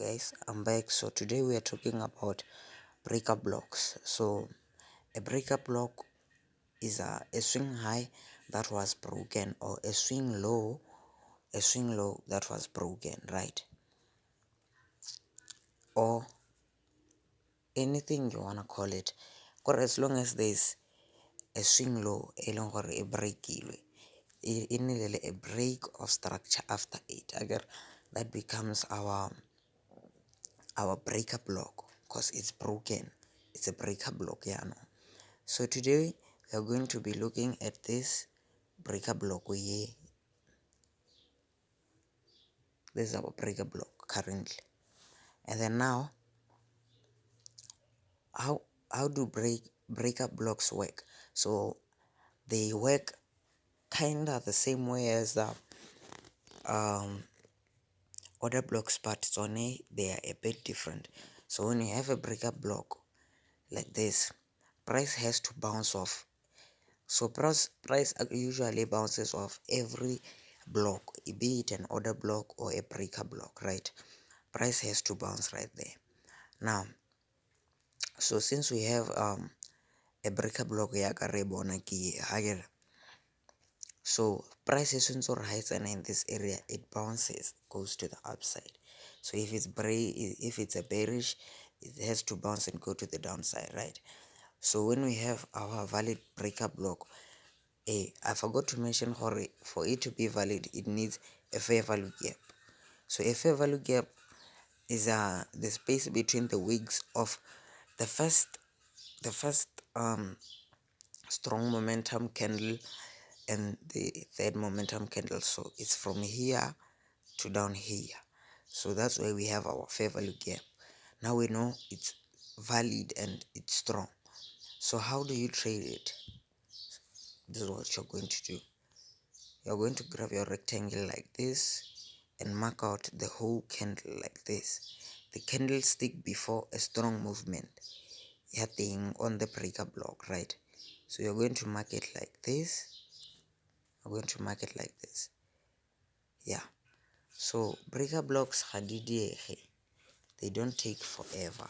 guys, I'm back. So today we are talking about breaker blocks. So a breaker block is a swing high that was broken, or a swing low that was broken, right? Or anything you wanna call it. Or as long as there's a swing low, a break, a break of structure after it. Again, that becomes our breaker block because it's broken. It's a breaker block, yeah, no. So today we are going to be looking at this breaker block here. This is our breaker block currently. And then now, how do breaker blocks work? So they work kinda the same way as the other blocks, but only they are a bit different. So when you have a breaker block like this, price has to bounce off. So price usually bounces off every block, be it an order block or a breaker block, right? Price has to bounce right there. Now, so since we have a breaker block ya ka re bona ke higher, so price is or highs, and in this area it bounces, goes to the upside. So if it's a bearish, it has to bounce and go to the downside, right? So when we have our valid breaker block, I forgot to mention for it to be valid, it needs a fair value gap. So a fair value gap is the space between the wicks of the first strong momentum candle and the third momentum candle. So it's from here to down here. So that's why we have our fair value gap. Now we know it's valid and it's strong. So how do you trade it? This is what you're going to do. You're going to grab your rectangle like this and mark out the whole candle like this. The candlestick before a strong movement happening on the breaker block, right? So you're going to mark it like this. I'm going to mark it like this. Yeah. So breaker blocks, they don't take forever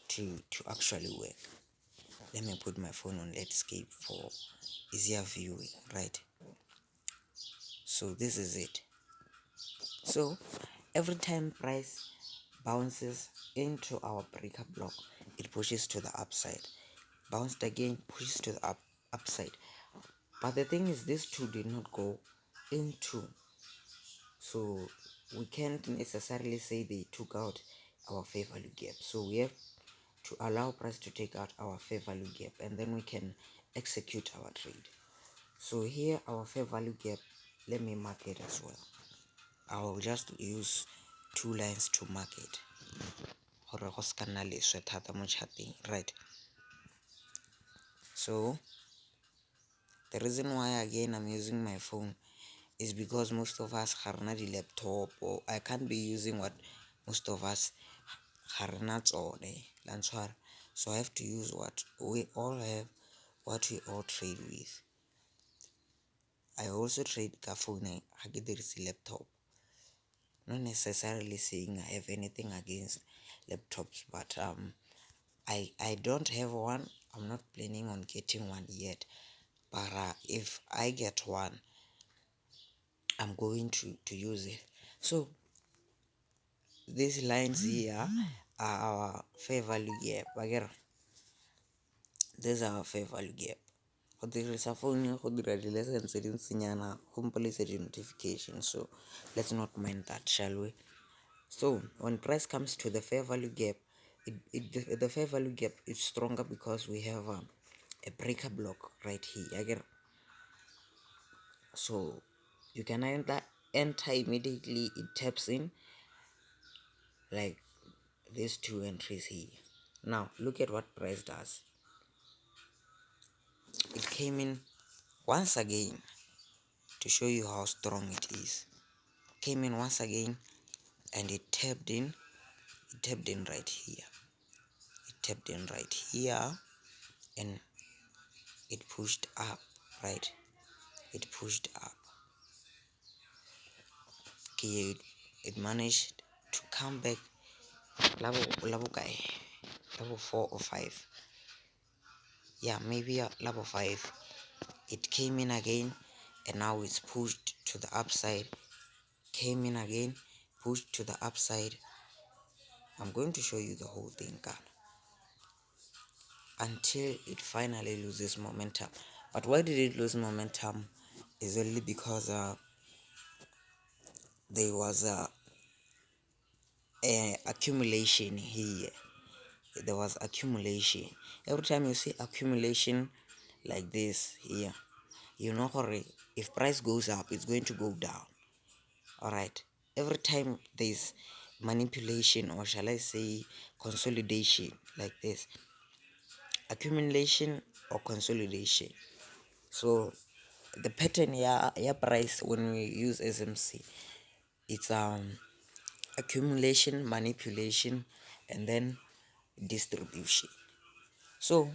to actually work. Let me put my phone on landscape for easier viewing, right? So this is it. So every time price bounces into our breaker block, it pushes to the upside. Bounced again, pushes to the upside. But the thing is, these two did not go into, so we can't necessarily say they took out our fair value gap. So we have to allow price to take out our fair value gap, and then we can execute our trade. So here our fair value gap, let me mark it as well. I will just use two lines to mark it, right? So the reason why again I'm using my phone is because most of us have not the laptop, or I can't be using what most of us have not on. So I have to use what we all have, what we all trade with. I also trade ka phone, I get this laptop. Not necessarily saying I have anything against laptops, but I don't have one. I'm not planning on getting one yet, but if I get one, I'm going to use it. So these lines here are our fair value gap. Again, this is our fair value gap. Go dirisa phone go dira di-lesson tse dintsinyana go mpolesa di-notification, so let's not mind that, shall we? So when price comes to the fair value gap, the fair value gap is stronger because we have a breaker block right here. Again, so you can enter immediately. It taps in like these two entries here. Now look at what price does. It came in once again to show you how strong it is. Came in once again and it tapped in right here. It tapped in right here and it pushed up, right? It pushed up. Okay, it managed to come back level guy, level 4 or 5. Yeah, maybe level 5. It came in again, and now it's pushed to the upside. Came in again, pushed to the upside. I'm going to show you the whole thing, God, until it finally loses momentum. But why did it lose momentum? Is only because there was a accumulation here. There was accumulation. Every time you see accumulation like this here, you know, hurry, if price goes up, it's going to go down. All right. Every time there's manipulation, or shall I say consolidation, like this, accumulation or consolidation. So the pattern, yeah, price when we use SMC, it's accumulation, manipulation, and then distribution. So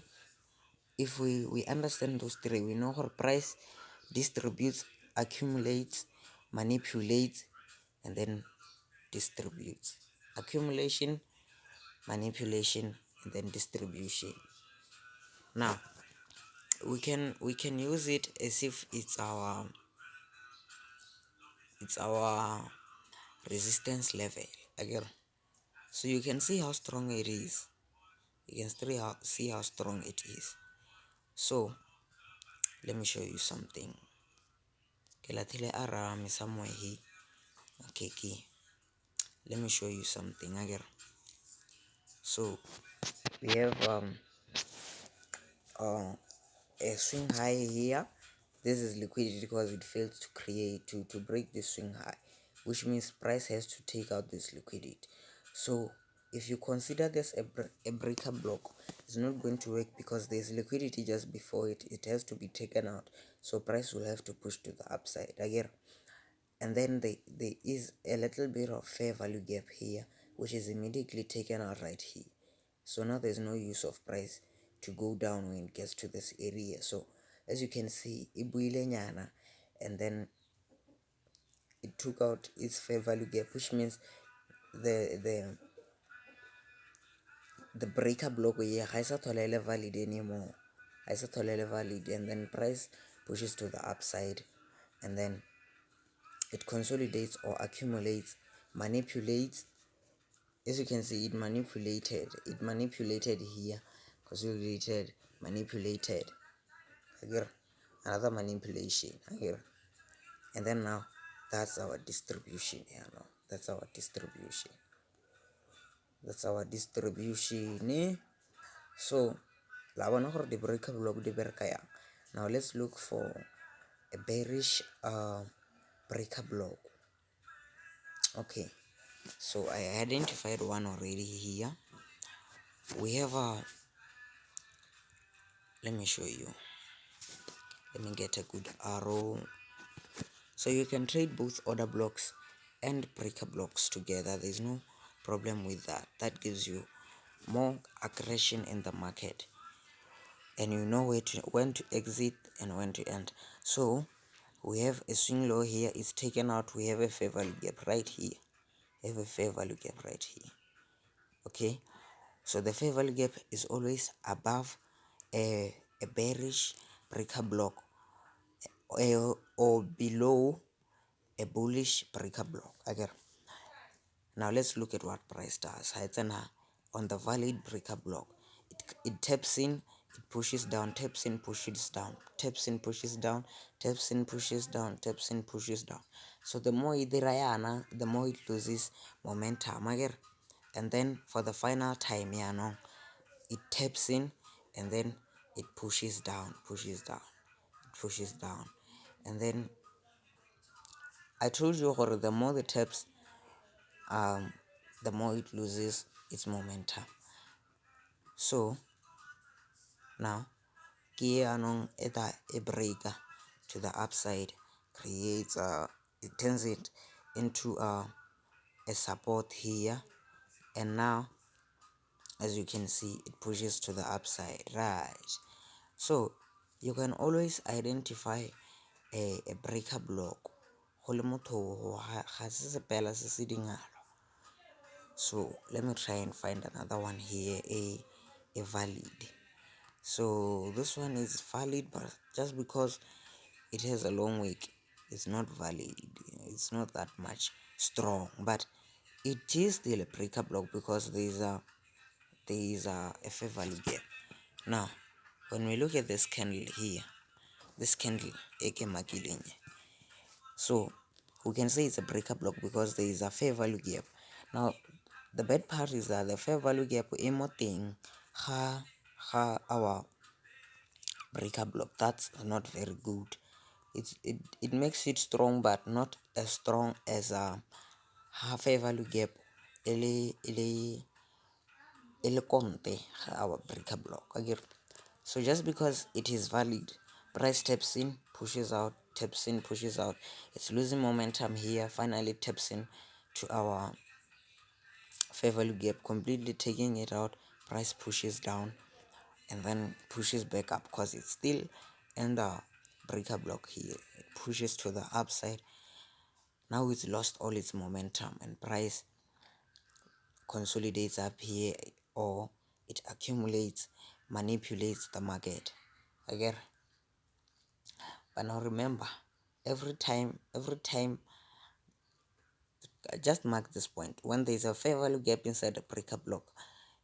if we understand those three, we know how price distributes, accumulates, manipulates, and then distributes. Accumulation, manipulation, and then distribution. Now we can use it as if it's our resistance level again. So you can see how strong it is. You can still see how strong it is. So let me show you something. Somewhere here. Okay, key. Let me show you something again. So we have uh, a swing high here. This is liquidity because it failed to create to break this swing high, which means price has to take out this liquidity. So if you consider this a breaker block, it's not going to work because there's liquidity just before it. It has to be taken out, so price will have to push to the upside again. And then there is a little bit of fair value gap here, which is immediately taken out right here. So now there's no use of price to go down when it gets to this area. So as you can see, ibuile nyana, and then it took out its fair value gap, which means the breaker block here is not valid anymore. It's not valid, and then price pushes to the upside, and then it consolidates or accumulates, manipulates. As you can see, it manipulated here, consolidated, manipulated here, another manipulation here, and then now that's our distribution here. Now that's our distribution, eh? So labona gore the breaker block di bereka yang. Now let's look for a bearish breaker block. Okay, so I identified one already here. We have let me show you. Let me get a good arrow. So you can trade both order blocks and breaker blocks together. There's no problem with that. That gives you more aggression in the market, and you know when to exit and when to enter. So we have a swing low here. It's taken out. We have a fair value gap right here. Okay, so the fair value gap is always above a bearish breaker block, or below a bullish breaker block again. Now let's look at what price does. On the valid breaker block, it taps in, it pushes down, taps in, pushes down, taps in, pushes down, taps in, pushes down, taps in, pushes down. So the more it the more it loses momentum again. And then for the final time, it taps in, and then it pushes down, and then I told you already, the more the taps, the more it loses its momentum. So now a breaker to the upside creates it turns it into a support here, and now as you can see, it pushes to the upside, right? So you can always identify a breaker block go le motho ga se sepela se se dingalo. So let me try and find another one here, a valid. So this one is valid, but just because it has a long wick, it's not valid. It's not that much strong, but it is still a breaker block because there is a fair value gap. Now when we look at this candle here, this candle eke makilinye, so we can say it's a breaker block because there is a fair value gap. Now the bad part is that the fair value gap emoting ha our breaker block, that's not very good. It makes it strong, but not as strong as a fair value gap ele konte our breaker block again. So just because it is valid, price taps in, pushes out, taps in, pushes out, it's losing momentum here, finally taps in to our fair value gap, completely taking it out, price pushes down and then pushes back up because it's still under breaker block here. It pushes to the upside. Now it's lost all its momentum and price consolidates up here, or it accumulates, manipulates the market again. But now remember, every time just mark this point: when there's a fair value gap inside the breaker block,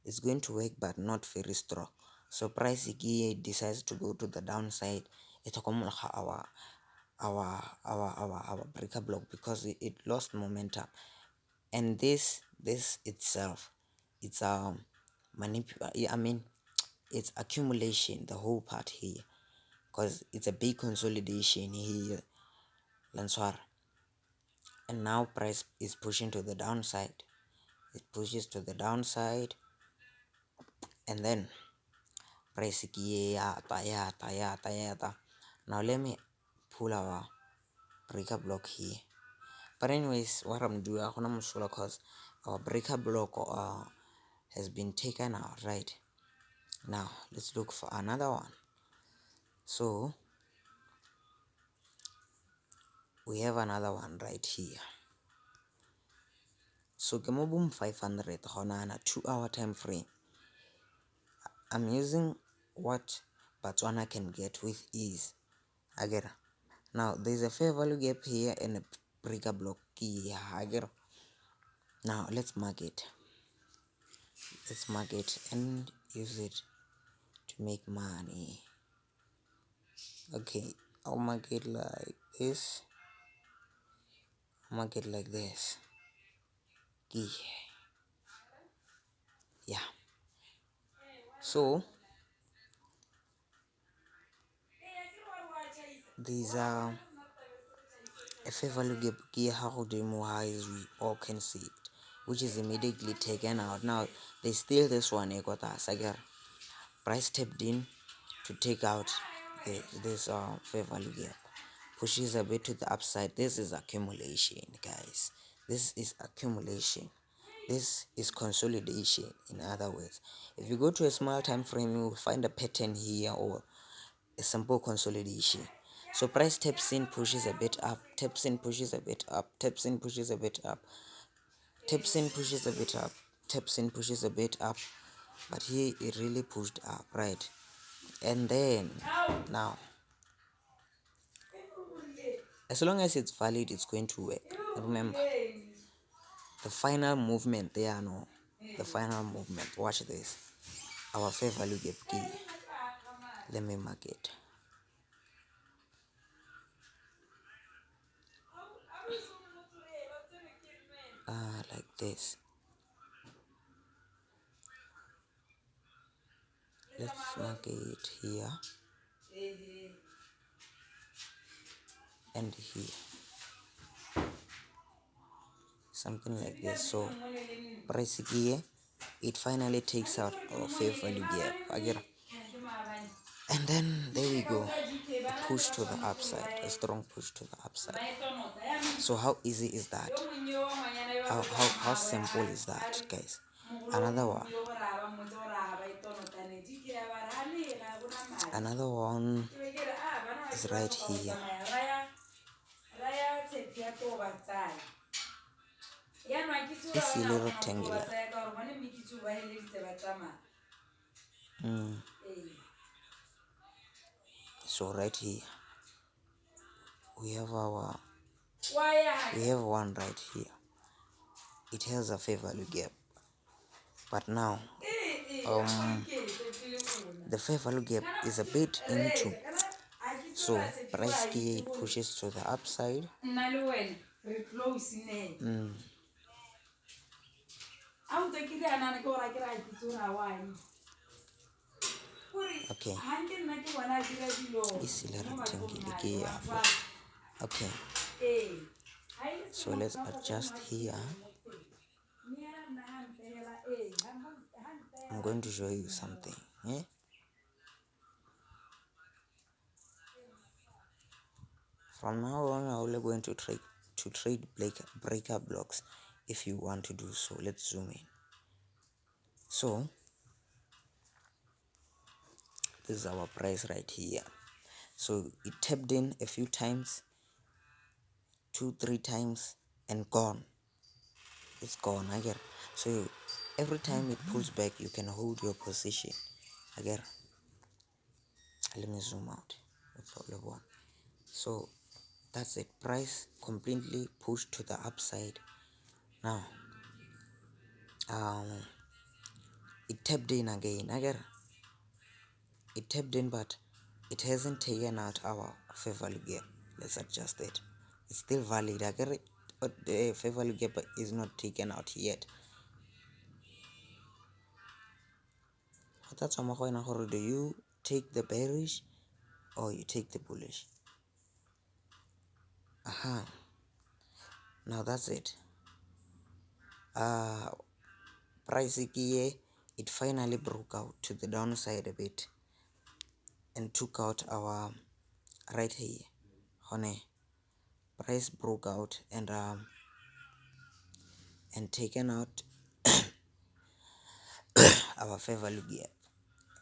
it's going to work but not very strong. So price here decides to go to the downside. It our breaker block because it lost momentum, and this itself, it's I mean it's accumulation, the whole part here, because it's a big consolidation here, Lanswara. And now price is pushing to the downside. It pushes to the downside, and then price yata. Now let me pull our breaker block here. But anyways, what I'm doing, because our breaker block has been taken out, right? Now let's look for another one. So we have another one right here. So Gemobum 500 Honana 2-hour time frame. I'm using what Botswana can get with ease. Again, now there's a fair value gap here and a breaker block here. Again, now let's mark it. Let's mark it and use it to make money. Okay, I'll mark it like this. Mark it like this. Yeah. So these are a fair value gap here, how demo high as we all can see it, which is immediately taken out. Now there's still this one got us again. Price tapped in to take out this fair value gap, pushes a bit to the upside. This is accumulation, guys. This is accumulation. This is consolidation. In other words, if you go to a small time frame, you will find a pattern here or a simple consolidation. So price taps in, pushes a bit up, taps in, pushes a bit up, taps in, pushes a bit up, taps in, pushes a bit up, taps in, pushes a bit up. But here it really pushed up, right? And then now, as long as it's valid, it's going to work. Remember, the final movement there, no, the final movement. Watch this. Our fair value gap key. Let me mark it. Like this. Let's mark it here and here, something like this. So press here, it finally takes out our fair value gap again, and then there we go, a push to the upside, a strong push to the upside. So how easy is that? How simple is that, guys? Another one, is right here. It's a little rectangular. So right here we have one right here. It has a fair value gap, but now the fair value gap is a bit into, so price key it pushes to the upside. Okay, okay, so let's adjust here. I'm going to show you something. From now on, I'm only going to trade breaker blocks if you want to do so. Let's zoom in. So this is our price right here. So it tapped in a few times, 2-3 times, and gone. It's gone again. So every time it pulls back, you can hold your position again. Let me zoom out. So that's it. Price completely pushed to the upside. Now it tapped in again. It tapped in, but it hasn't taken out our fair value gap. Let's adjust it. It's still valid. But the fair value gap is not taken out yet. That's do you take the bearish or you take the bullish? Now that's it. Price here, it finally broke out to the downside a bit and took out our right here. Honey, price broke out and taken out our fair value gap,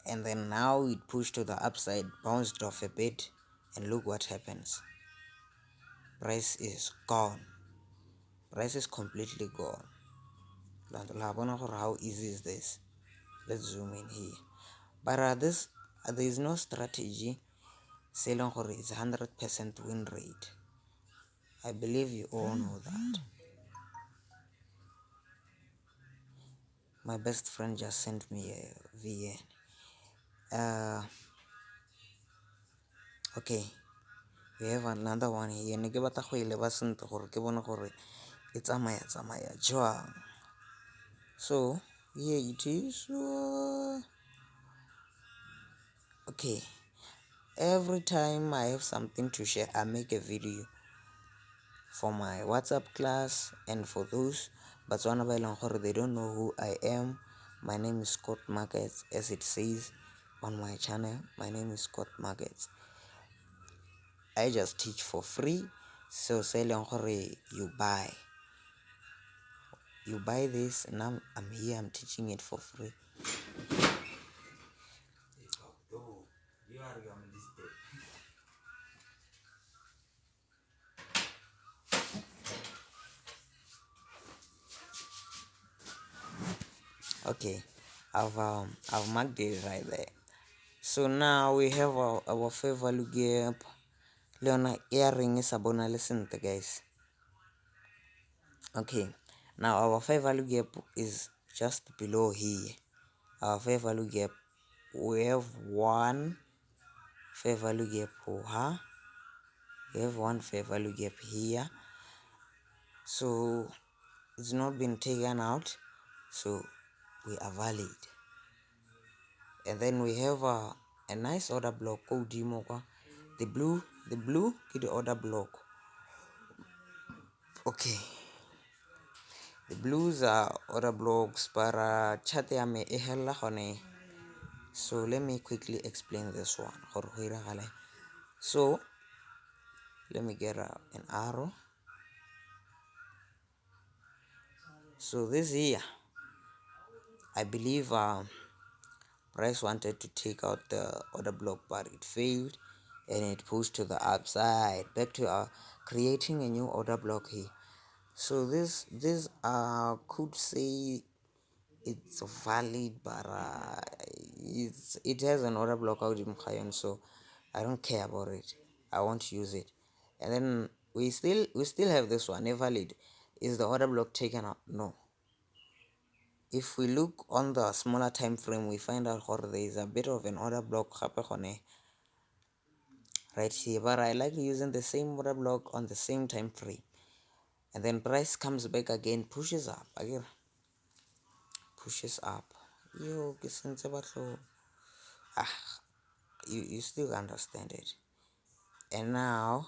and then now it pushed to the upside, bounced off a bit, and look what happens. Price is gone. Price is completely gone. How easy is this? Let's zoom in here. But there is no strategy selling for it's 100% win rate. I believe you all know that. My best friend just sent me a VN. Okay, we have another one here. Ne ke batla go e leba sentle gore ke bone gore e tsamaya jwang. So here it is. Okay, every time I have something to share, I make a video for my WhatsApp class, and for those Botswana ba eleng gore they don't know who I am. My name is Scott Markets, as it says on my channel. My name is Scott Markets. I just teach for free. So selling gore you buy this, and I'm here, I'm teaching it for free. Okay, I've marked it right there. So now we have our fair value gap. Leona earring is a bonalisente, guys. Okay, now our fair value gap is just below here. Our fair value gap, we have one fair value gap here. We have one fair value gap here. So it's not been taken out, so we are valid. And then we have a nice order block called the blue is the order block. Okay, the blues are order blocks para chart ya me e hella gone. So let me quickly explain this one. So let me get an arrow. So this here, I believe price wanted to take out the order block, but it failed and it pushed to the upside, back to creating a new order block here. So this could say it's valid, but it has an order block out in Kayon, so I don't care about it. I won't use it. And then we still have this one, a valid. Is the order block taken out? No. If we look on the smaller time frame, we find out there is a bit of an order block right here, but I like using the same order block on the same time frame. And then price comes back again, pushes up again, pushes up. Yo, ah, you still understand it. And now,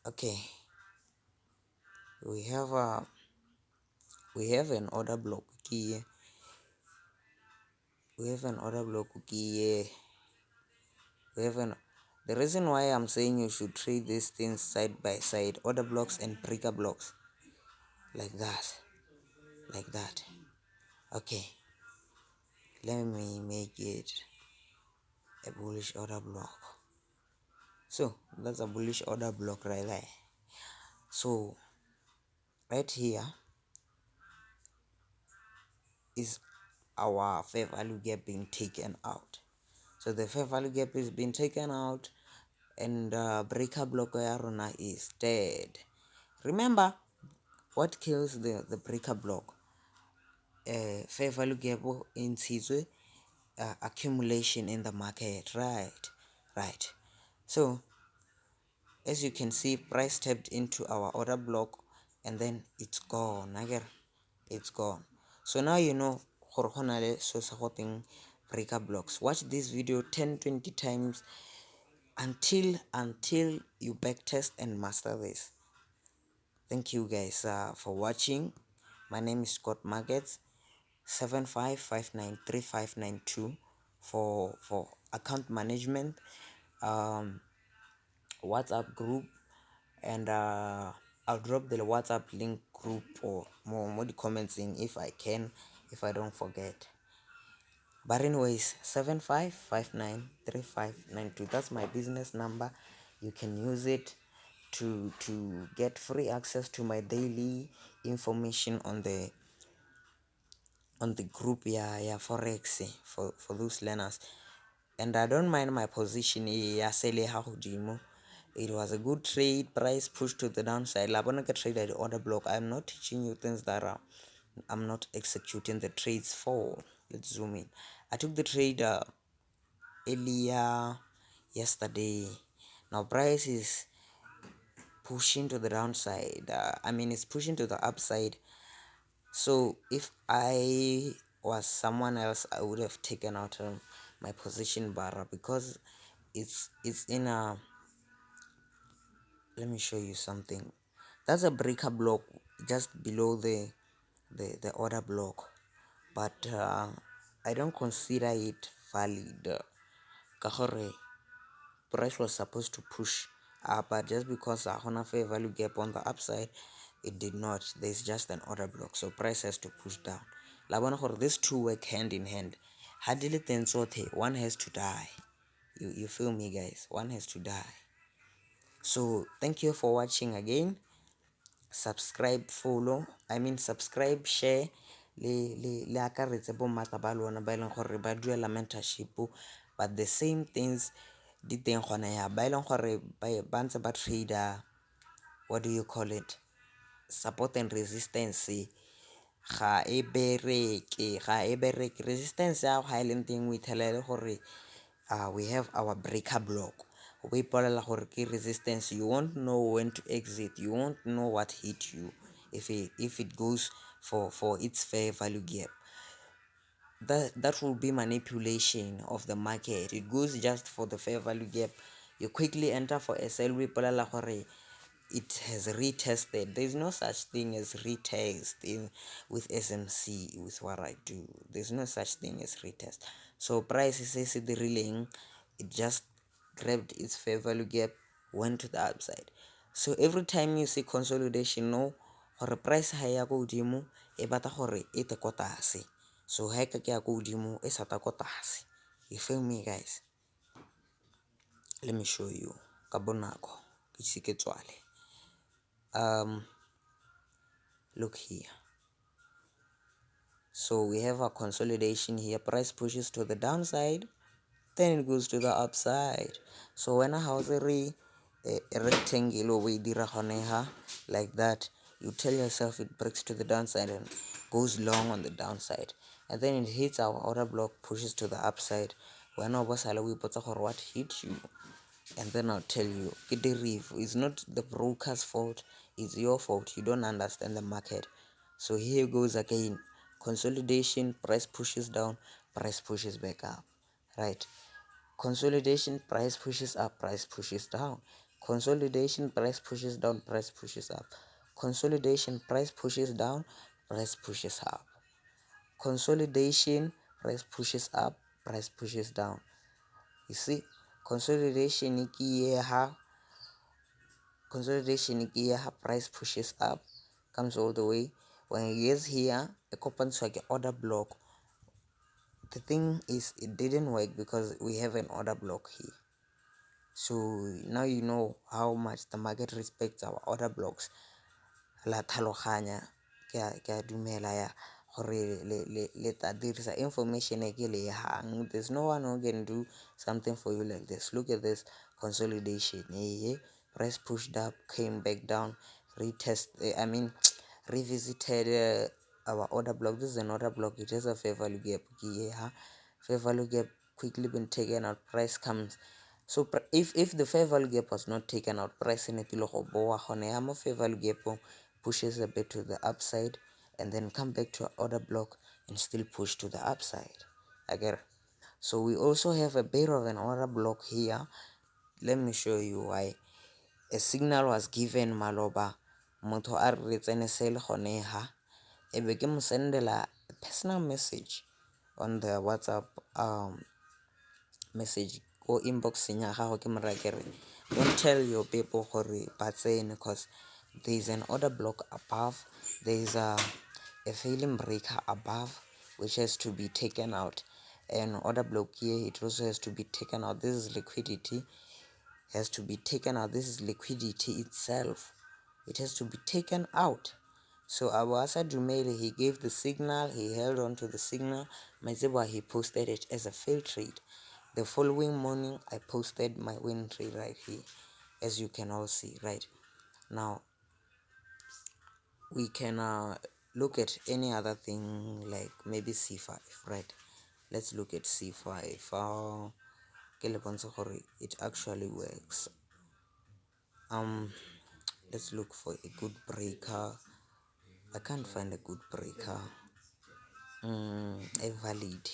okay, we have an order block here. We have an order block here. We have an The reason why I'm saying you should trade these things side by side, order blocks and breaker blocks, like that. Okay, let me make it a bullish order block. So that's a bullish order block right there. So right here is our fair value gap being taken out. So the fair value gap is being taken out, and breaker block rona is dead. Remember what kills the breaker block? Fair value gap in Sizwe, accumulation in the market, right. So as you can see, price tapped into our order block, and then it's gone again. It's gone. So now you know so supporting breaker blocks. Watch this video 10-20 times until you backtest and master this. Thank you guys for watching. My name is Scott Markets. 75593592 for account management, WhatsApp group, and I'll drop the WhatsApp link group or more the comments in if I can, if I don't forget. But anyways, 75593592, that's my business number. You can use it to get free access to my daily information on the group. Yeah, forex, for those learners. And I don't mind my position. Yeah, it was a good trade. Price pushed to the downside. I want to trade at the order block. I'm not teaching you things that I'm not executing the trades for. Let's zoom in. I took the trade earlier yesterday. Now price is pushing to the downside. It's pushing to the upside. So if I was someone else, I would have taken out my position bar, because it's in a, let me show you something. That's a breaker block just below the order block, but I don't consider it valid. Price was supposed to push up, but just because I have a fair value gap on the upside, it did not. There's just an order block, so price has to push down. These two work hand in hand. One has to die. You feel me, guys? One has to die. So thank you for watching again. Subscribe, follow, subscribe, share, le akaretse bo mmatla ba lona ba eleng gore ba duela mentorship, but the same things di teng gona ya ba eleng gore ba ntse ba trader, what do you call it, support and resistance. Ga e bereke resistance ya ga e leng teng o ithelele gore we have our breaker block. Resistance, you won't know when to exit, you won't know what hit you if it goes for its fair value gap. That will be manipulation of the market. It goes just for the fair value gap, you quickly enter for a sell, it has retested. There's no such thing as retest with SMC, with what I do. There's no such thing as retest. So price is the relaying, it just grabbed its fair value gap, went to the upside. So every time you see consolidation, no, or price higher go dimo, e bata gore e te ko tlase. So ha ke ya go dimo e sa ta ko tlase. You feel me, guys? Let me show you ka bonako. look here. So we have a consolidation here. Price pushes to the downside, then it goes to the upside. So when a house a rectangle over dira like that, you tell yourself it breaks to the downside and goes long on the downside, and then it hits our order block, pushes to the upside. When what hit you, and then I'll tell you, it's not the broker's fault, it's your fault. You don't understand the market. So here goes again. Consolidation, price pushes down, price pushes back up. Right? Consolidation, price pushes up, price pushes down. Consolidation, price pushes down, price pushes up. Consolidation, price pushes down, price pushes up. Consolidation, price pushes up, price pushes down. You see, consolidation price pushes up, comes all the way. When it gets here, a coupons like order block. The thing is, it didn't work because we have an order block here. So now you know how much the market respects our order blocks. La tlhaloganya ke a dumela ya gore le tla dirisa information e ke le hang. There's no one who can do something for you like this. Look at this consolidation. Price pushed up, came back down, revisited our order block. This is an order block. It has a fair value gap. Fair value gap quickly been taken out. Price comes. So if the fair value gap was not taken out, price in a fair value gap pushes a bit to the upside and then come back to our order block and still push to the upside. Again, so we also have a bit of an order block here. Let me show you why. A signal was given maloba motho a re tsene sale gone ha ebe ke mo sendela a personal message on the WhatsApp message ko inboxing ya gago, ke mo raya ke re don't tell your people gore ba tsene, cause there is an order block above, there is a failing breaker above which has to be taken out, and order block here, it also has to be taken out. This is liquidity, has to be taken out. This is liquidity itself, it has to be taken out. So our Asa Dumele, he gave the signal, he held on to the signal. Maizeba, he posted it as a failed trade. The following morning, I posted my win trade right here, as you can all see. Right now, we can look at any other thing like maybe C5. Right, let's look at C5. It actually works. Let's look for a good breaker. I can't find a good breaker. A valid.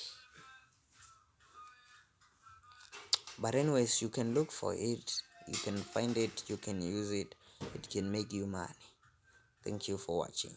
But anyways, you can look for it, you can find it, you can use it, it can make you money. Thank you for watching.